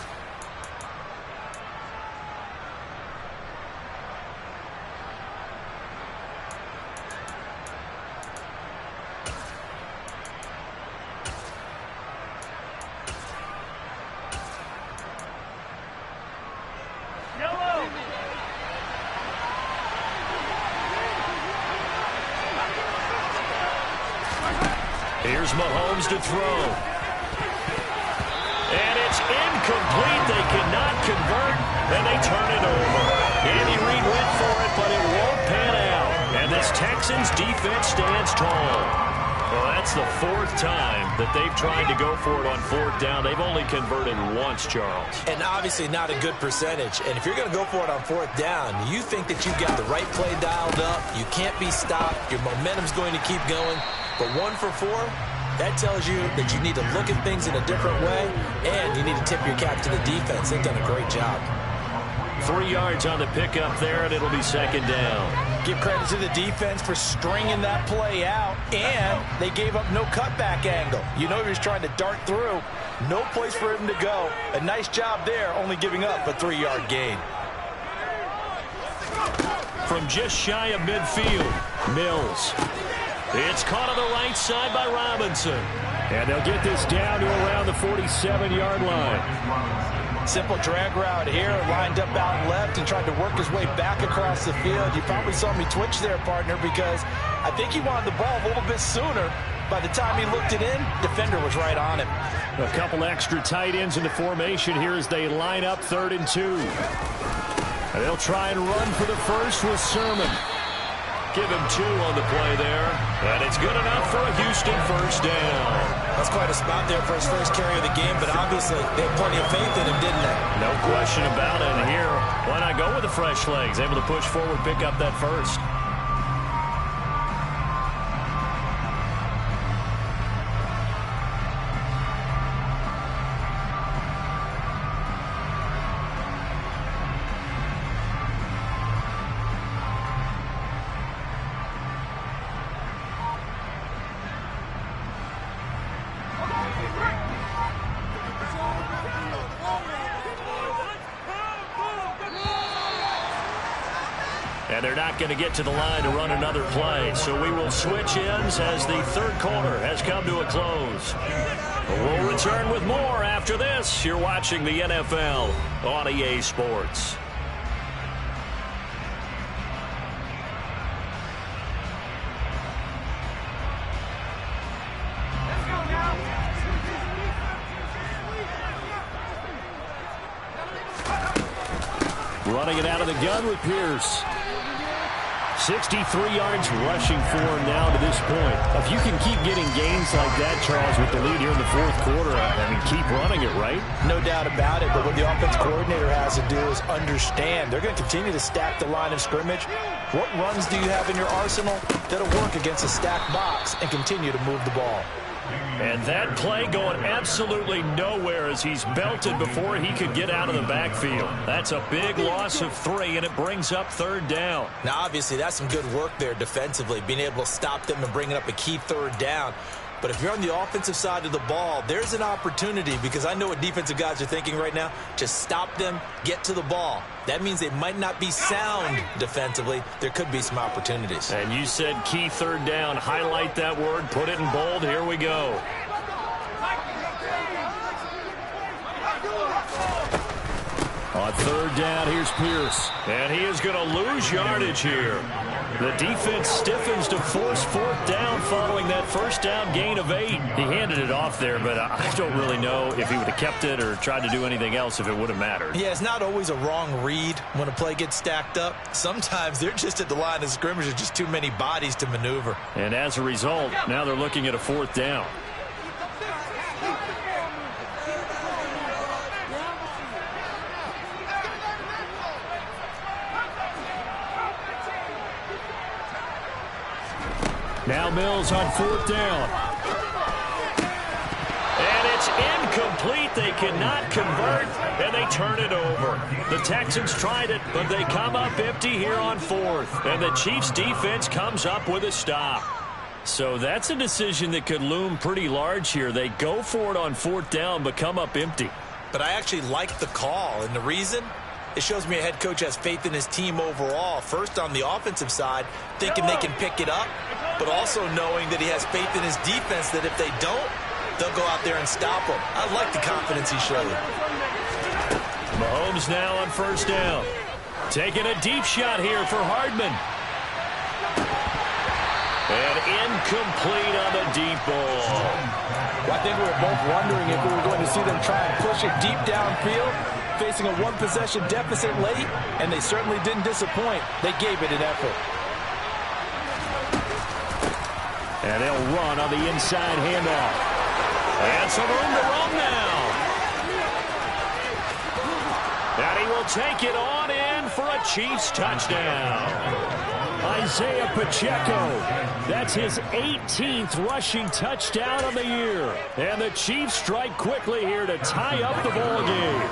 Here's Mahomes to throw. And it's incomplete. They cannot convert, and they turn it over. Andy Reid went for it, but it won't pan out. And this Texans defense stands tall. Well, that's the 4th time that they've tried to go for it on 4th down. They've only converted once, Charles. And obviously not a good percentage. And if you're going to go for it on 4th down, you think that you've got the right play dialed up. You can't be stopped. Your momentum's going to keep going. But 1 for 4, that tells you that you need to look at things in a different way, and you need to tip your cap to the defense. They've done a great job. 3 yards on the pickup there, and it'll be 2nd down. Give credit to the defense for stringing that play out, and they gave up no cutback angle. You know he was trying to dart through. No place for him to go. A nice job there, only giving up a 3-yard gain. From just shy of midfield, Mills. It's caught on the right side by Robinson. And they'll get this down to around the 47-yard line. Simple drag route here, lined up out left and tried to work his way back across the field. You probably saw me twitch there, partner, because I think he wanted the ball a little bit sooner. By the time he looked it in, defender was right on him. A couple extra tight ends in the formation here as they line up 3rd and 2. And they'll try and run for the first with Sermon. Give him 2 on the play there. And it's good enough for a Houston 1st down. That's quite a spot there for his first carry of the game, but obviously they had plenty of faith in him, didn't they? No question about it. And here, why not go with the fresh legs? Able to push forward, pick up that first. And they're not going to get to the line to run another play. So we will switch ends as the 3rd quarter has come to a close. We'll return with more after this. You're watching the NFL on EA Sports. Running it out of the gun with Pierce. 63 yards rushing for him now to this point. If you can keep getting gains like that, Charles, with the lead here in the 4th quarter, I mean, keep running it, right? No doubt about it, but what the offense coordinator has to do is understand. They're going to continue to stack the line of scrimmage. What runs do you have in your arsenal that'll work against a stacked box and continue to move the ball? And that play going absolutely nowhere as he's belted before he could get out of the backfield. That's a big loss of 3, and it brings up 3rd down. Now, obviously, that's some good work there defensively, being able to stop them and bringing up a key 3rd down. But if you're on the offensive side of the ball, there's an opportunity, because I know what defensive guys are thinking right now. Just stop them, get to the ball. That means they might not be sound defensively. There could be some opportunities. And you said key third down. Highlight that word. Put it in bold. Here we go. On third down, here's Pierce. And he is going to lose yardage here. The defense stiffens to force fourth down following that first down gain of 8. He handed it off there, but I don't really know if he would have kept it or tried to do anything else if it would have mattered. Yeah, it's not always a wrong read when a play gets stacked up. Sometimes they're just at the line of scrimmage. There's just too many bodies to maneuver. And as a result, now they're looking at a fourth down. Now Mills on fourth down. And it's incomplete. They cannot convert, and they turn it over. The Texans tried it, but they come up empty here on fourth. And the Chiefs' defense comes up with a stop. So that's a decision that could loom pretty large here. They go for it on fourth down, but come up empty. But I actually like the call, and the reason? It shows me a head coach has faith in his team overall. First on the offensive side, thinking they can pick it up, but also knowing that he has faith in his defense that if they don't, they'll go out there and stop them. I like the confidence he showed. Mahomes now on first down. Taking a deep shot here for Hardman. And incomplete on the deep ball. Well, I think we were both wondering if we were going to see them try and push it deep downfield, facing a one-possession deficit late, and they certainly didn't disappoint. They gave it an effort. And they'll run on the inside handoff. And some room to roam now. And he will take it on in for a Chiefs touchdown. Isaiah Pacheco. That's his 18th rushing touchdown of the year. And the Chiefs strike quickly here to tie up the ball game.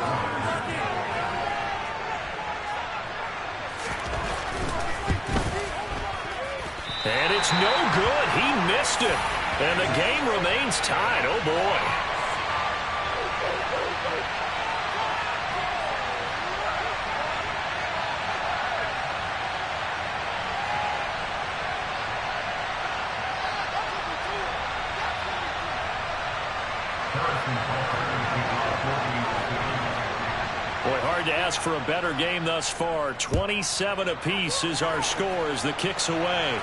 And it's no good. He missed it. And the game remains tied. Oh, boy. Boy, hard to ask for a better game thus far. 27 apiece is our score as the kick's away.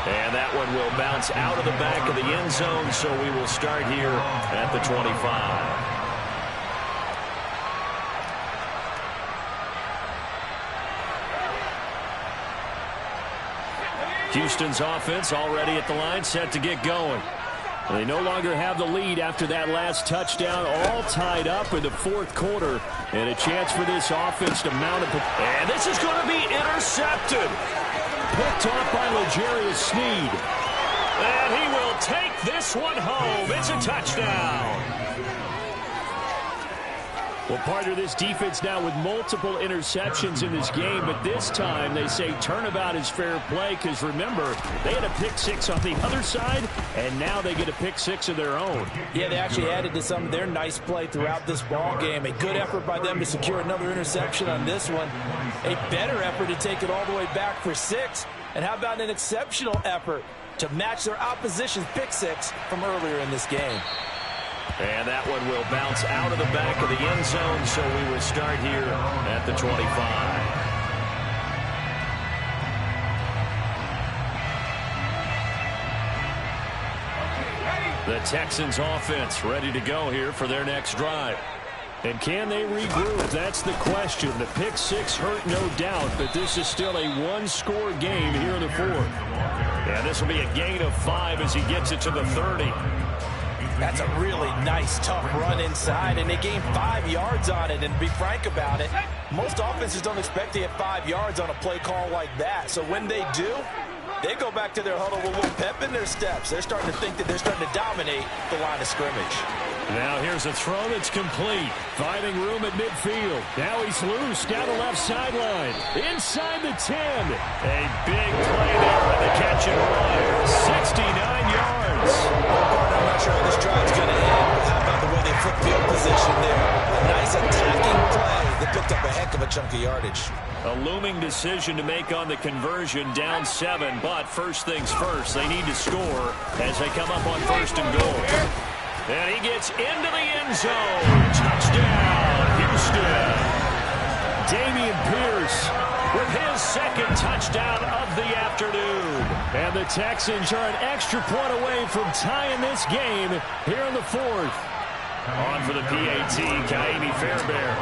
And that one will bounce out of the back of the end zone, so we will start here at the 25. Houston's offense already at the line, set to get going. They no longer have the lead after that last touchdown, all tied up in the fourth quarter, and a chance for this offense to mount it. And this is going to be intercepted. Picked off by L'Jarius Sneed. And he will take this one home. It's a touchdown. Well, partner, this defense now with multiple interceptions in this game, but this time they say turnabout is fair play because, remember, they had a pick six on the other side, and now they get a pick six of their own. Yeah, they actually added to some of their nice play throughout this ball game. A good effort by them to secure another interception on this one. A better effort to take it all the way back for 6. And how about an exceptional effort to match their opposition's pick six from earlier in this game? And that one will bounce out of the back of the end zone, so we will start here at the 25. The Texans offense ready to go here for their next drive. And can they regroup? That's the question. The pick six hurt, no doubt, but this is still a one-score game here in the fourth. And this will be a gain of 5 as he gets it to the 30. That's a really nice, tough run inside, and they gained 5 yards on it. And to be frank about it, most offenses don't expect to get 5 yards on a play call like that. So when they do, they go back to their huddle with a little pep in their steps. They're starting to think that they're starting to dominate the line of scrimmage. Now here's a throw that's complete. Finding room at midfield. Now he's loose down the left sideline. Inside the 10. A big play there on the catch and run. 69 yards. Excellent field position there. A nice attacking play that picked up a heck of a chunk of yardage. A looming decision to make on the conversion, down 7, but first things first, they need to score as they come up on 1st and goal. And he gets into the end zone. Touchdown, Houston. Dameon Pierce with his 2nd touchdown of the afternoon. And the Texans are an extra point away from tying this game here in the 4th. On for the PAT, Kaimi Fairbairn.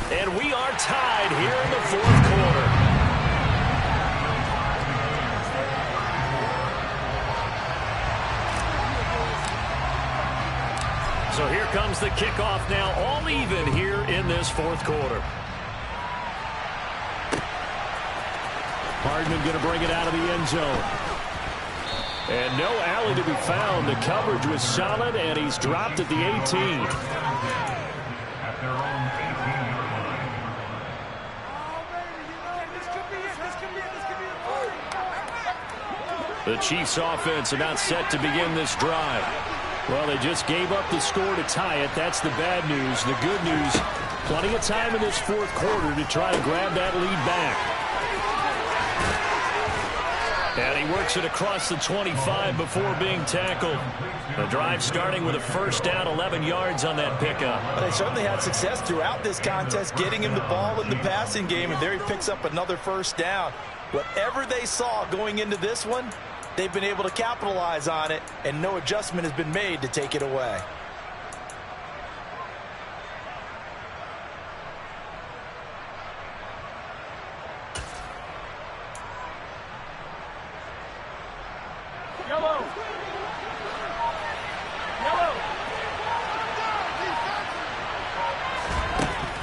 And we are tied here in the 4th quarter. So here comes the kickoff now, all even here in this 4th quarter. Hardman going to bring it out of the end zone. And no alley to be found. The coverage was solid, and he's dropped at the 18. The Chiefs offense about set to begin this drive. Well, they just gave up the score to tie it. That's the bad news. The good news, plenty of time in this 4th quarter to try to grab that lead back. And he works it across the 25 before being tackled. The drive starting with a 1st down, 11 yards on that pickup. They certainly had success throughout this contest, getting him the ball in the passing game, and there he picks up another 1st down. Whatever they saw going into this one, they've been able to capitalize on it, and no adjustment has been made to take it away.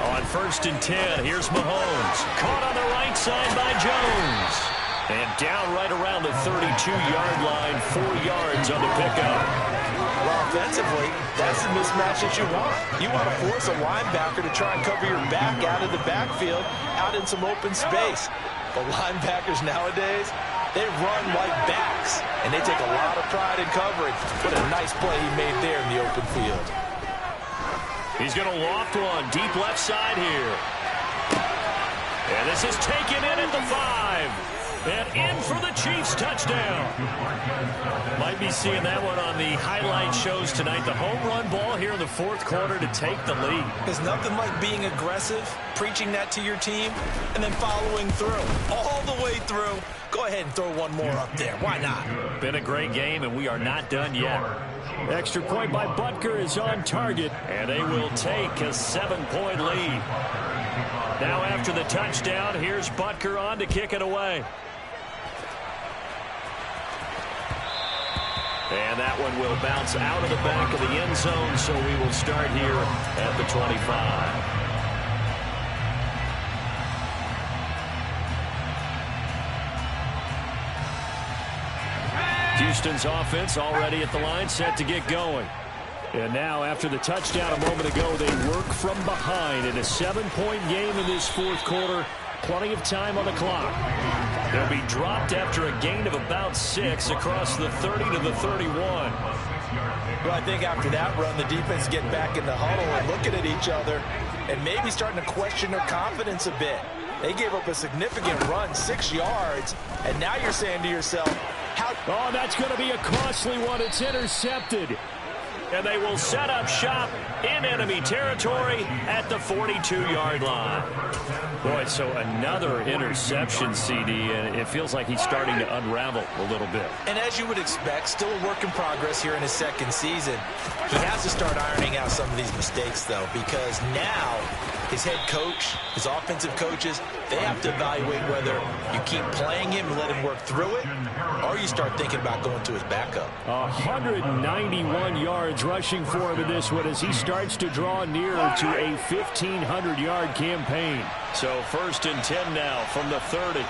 On 1st and 10, here's Mahomes. Caught on the right side by Jones. And down right around the 32-yard line, 4 yards on the pickup. Well, offensively, that's the mismatch that you want. You want to force a linebacker to try and cover your back out of the backfield, out in some open space. But linebackers nowadays, they run like backs, and they take a lot of pride in coverage. What a nice play he made there in the open field. He's going to loft one deep left side here. And this is taken in at the 5. And in for the Chiefs touchdown. Might be seeing that one on the highlight shows tonight. The home run ball here in the 4th quarter to take the lead. There's nothing like being aggressive, preaching that to your team, and then following through. All the way through. Go ahead and throw one more up there. Why not? Been a great game, and we are not done yet. Extra point by Butker is on target, and they will take a 7-point lead. Now after the touchdown, here's Butker on to kick it away. And that one will bounce out of the back of the end zone, so we will start here at the 25. Houston's offense already at the line, set to get going. And now, after the touchdown a moment ago, they work from behind in a 7-point game in this 4th quarter. Plenty of time on the clock. They'll be dropped after a gain of about 6 across the 30 to the 31. Well, I think after that run, the defense get back in the huddle and looking at each other and maybe starting to question their confidence a bit. They gave up a significant run, 6 yards, and now you're saying to yourself, how... Oh, that's going to be a costly one. It's intercepted. And they will set up shop in enemy territory at the 42-yard line. Boy, so another interception, CD, and it feels like he's starting to unravel a little bit. And as you would expect, still a work in progress here in his 2nd season. He has to start ironing out some of these mistakes, though, because now his head coach, his offensive coaches, they have to evaluate whether you keep playing him and let him work through it, or you start thinking about going to his backup. 191 yards rushing for him in this one as he starts to draw nearer to a 1,500-yard campaign. So 1st and 10 now from the 30.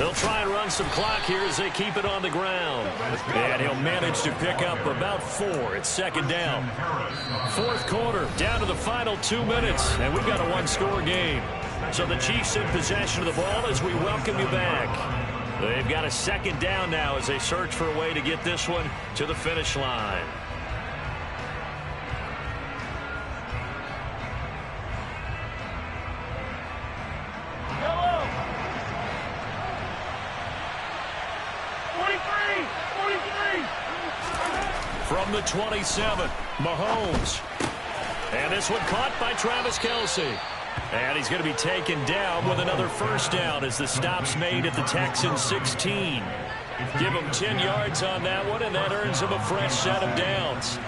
They'll try and run some clock here as they keep it on the ground. And he'll manage to pick up about 4. It's second down. Fourth quarter, down to the final 2 minutes, and we've got a one-score game. So the Chiefs in possession of the ball as we welcome you back. They've got a second down now as they search for a way to get this one to the finish line. From the 27, Mahomes. And this one caught by Travis Kelce. And he's going to be taken down with another first down as the stop's made at the Texans 16. Give him 10 yards on that one, and that earns him a fresh set of downs.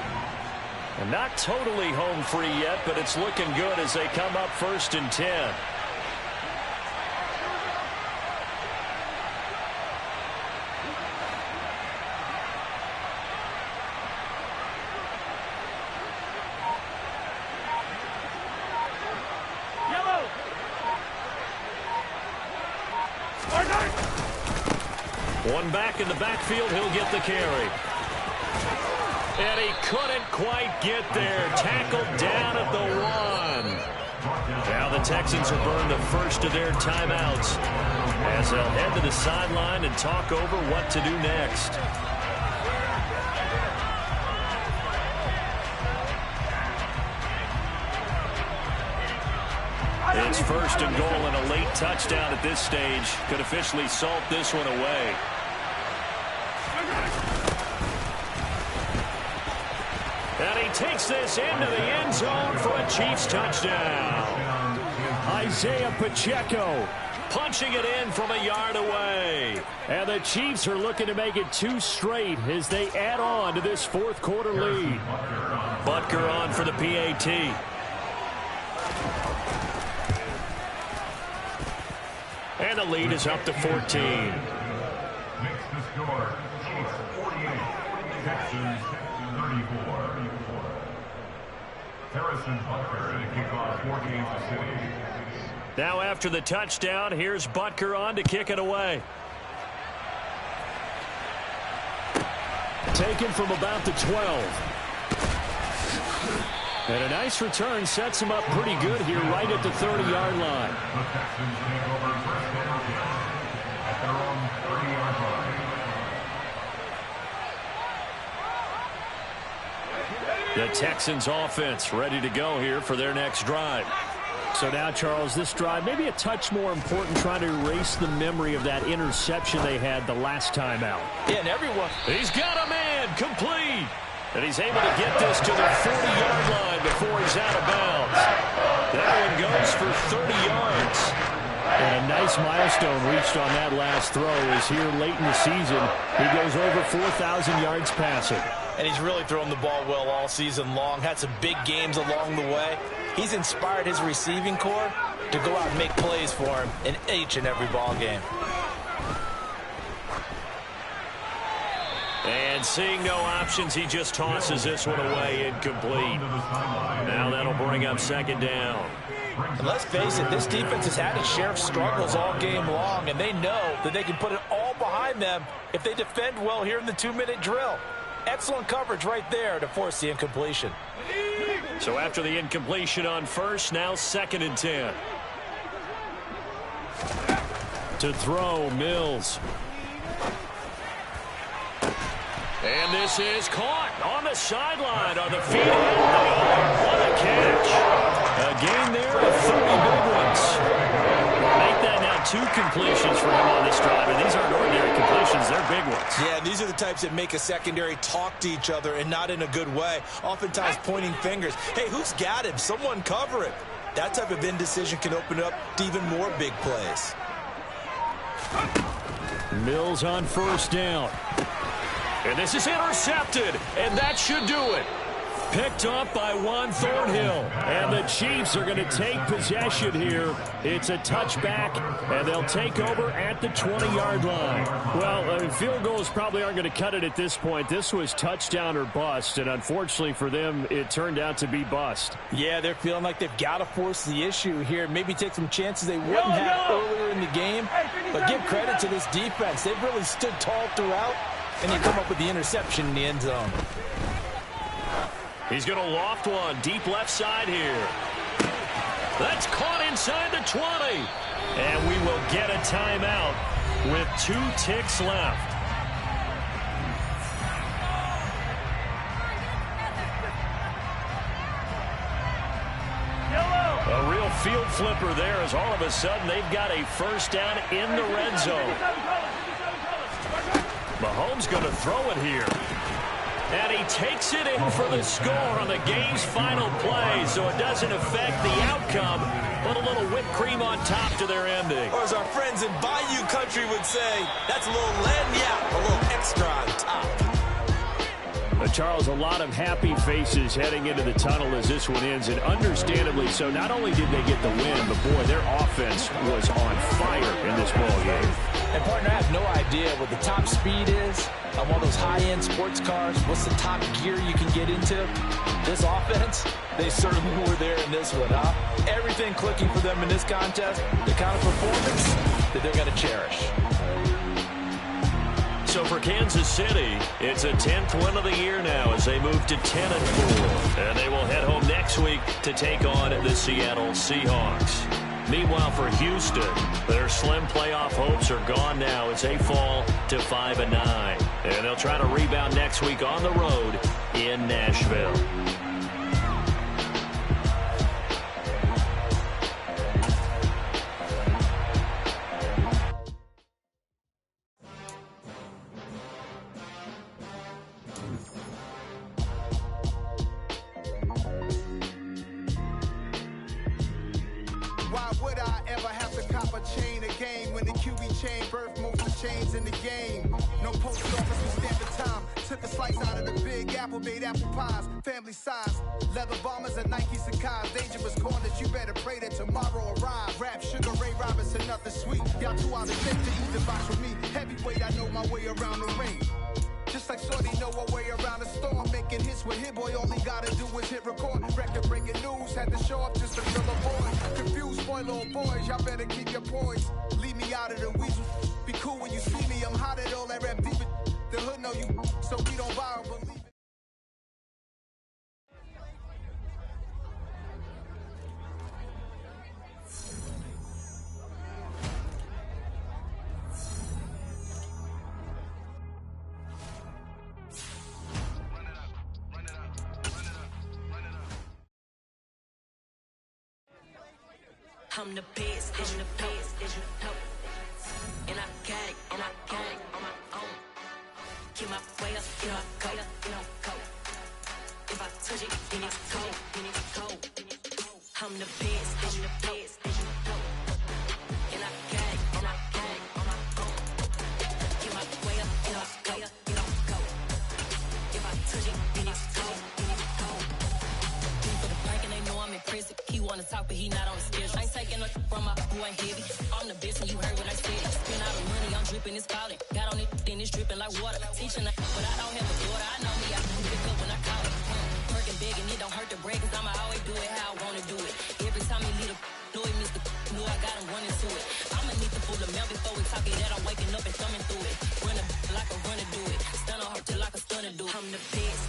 And not totally home free yet, but it's looking good as they come up 1st and 10. One back in the backfield, he'll get the carry. And he couldn't quite get there. Tackled down at the 1. Now the Texans will burn the first of their timeouts as they'll head to the sideline and talk over what to do next. It's 1st and goal, and a late touchdown at this stage could officially salt this one away. And he takes this into the end zone for a Chiefs touchdown. Isaiah Pacheco punching it in from a yard away. And the Chiefs are looking to make it 2 straight as they add on to this fourth quarter lead. Butker on for the PAT. And the lead is up to 14. Makes the score. Chiefs 48, Texans 34. Harrison Butker to kick off 14 to City. Now after the touchdown, here's Butker on to kick it away. Taken from about the 12. And a nice return sets him up pretty good here right at the 30-yard line. The Texans take over first and 10 at their own 30-yard line. The Texans offense ready to go here for their next drive. So now, Charles, this drive maybe a touch more important, trying to erase the memory of that interception they had the last time out. Yeah, and everyone. He's got a man complete. And he's able to get this to the 40-yard line before he's out of bounds. That one goes for 30 yards. And a nice milestone reached on that last throw is here late in the season. He goes over 4,000 yards passing. And he's really thrown the ball well all season long. Had some big games along the way. He's inspired his receiving corps to go out and make plays for him in each and every ball game. And seeing no options, he just tosses this one away incomplete. Now that'll bring up second down. And let's face it, this defense has had its share of struggles all game long, and they know that they can put it all behind them if they defend well here in the 2-minute drill. Excellent coverage right there to force the incompletion. So after the incompletion on first, now 2nd and 10. To throw, Mills. And this is caught on the sideline on the feet. What a catch. A gain there of 30 big ones. Make that now 2 completions for him on this drive. And these aren't ordinary completions. They're big ones. Yeah, these are the types that make a secondary talk to each other and not in a good way. Oftentimes pointing fingers. Hey, who's got him? Someone cover him. That type of indecision can open up to even more big plays. Mills on first down. And this is intercepted, and that should do it. Picked up by Juan Thornhill. And the Chiefs are going to take possession here. It's a touchback, and they'll take over at the 20-yard line. Well, field goals probably aren't going to cut it at this point. This was touchdown or bust, and unfortunately for them, it turned out to be bust. Yeah, they're feeling like they've got to force the issue here. Maybe take some chances they wouldn't have earlier in the game. But give credit to this defense. They've really stood tall throughout, and they come up with the interception in the end zone. He's going to loft one deep left side here. That's caught inside the 20. And we will get a timeout with 2 ticks left. A real field flipper there as all of a sudden they've got a first down in the red zone. Mahomes going to throw it here. And he takes it in for the score on the game's final play, so it doesn't affect the outcome, but a little whipped cream on top to their ending. Or as our friends in Bayou Country would say, that's a little lagniappe, a little extra on top. Charles, a lot of happy faces heading into the tunnel as this one ends, and understandably so. Not only did they get the win, but, boy, their offense was on fire in this ball game. And, partner, I have no idea what the top speed is on one of those high-end sports cars. What's the top gear you can get into? This offense, they certainly were there in this one, huh? Everything clicking for them in this contest, the kind of performance that they're going to cherish. So for Kansas City, it's a 10th win of the year now as they move to 10-4. And they will head home next week to take on the Seattle Seahawks. Meanwhile, for Houston, their slim playoff hopes are gone now as they fall to 5-9. And they'll try to rebound next week on the road in Nashville. I'm the best, I'm the best, and I got it on my own. Get my way up, get my go. If I touch it, then it's cold, I'm the best, and I got it on my own. Get my way up, get my go. If I touch it, then it's cold. For the park and they know I'm impressive. He wanna talk, but he not on the schedule. I ain't taking nothing from my boy heavy. I'm the best, and you heard what I said. Spend all the money, I'm dripping, it's falling. Got on it, then it's dripping like water. Teaching, but I don't have a daughter. I know me, I can pick up when I call it. Working big, and it don't hurt to break, cause I'ma always do it how I wanna do it. Every time he lead a know he missed the knew I got him running to it. I'ma need to pull the milk before we talk it that I'm waking up and thumbing through it. Run a like a runner do it. Stun on her till like a stunner do it. I'm the best,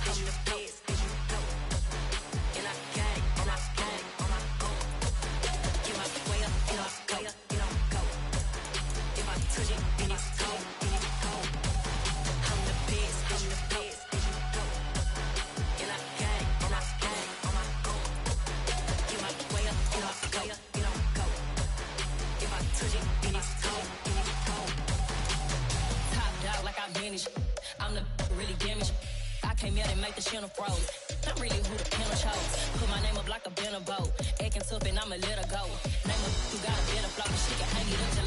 and I got it on my own. Get my way up, get my go. If I touch it, then it's cold. I'm the best, and I got it on my own. Get my way up, get my go. If I touch it, then it's cold. Top dog like I manage. I'm the really damaged. I came out and make the channel froze. I'm really who the panel chose. Put my name up like a banner boat. Acting tough and I'ma let her go. Name her who got a better flow. She can hang it up.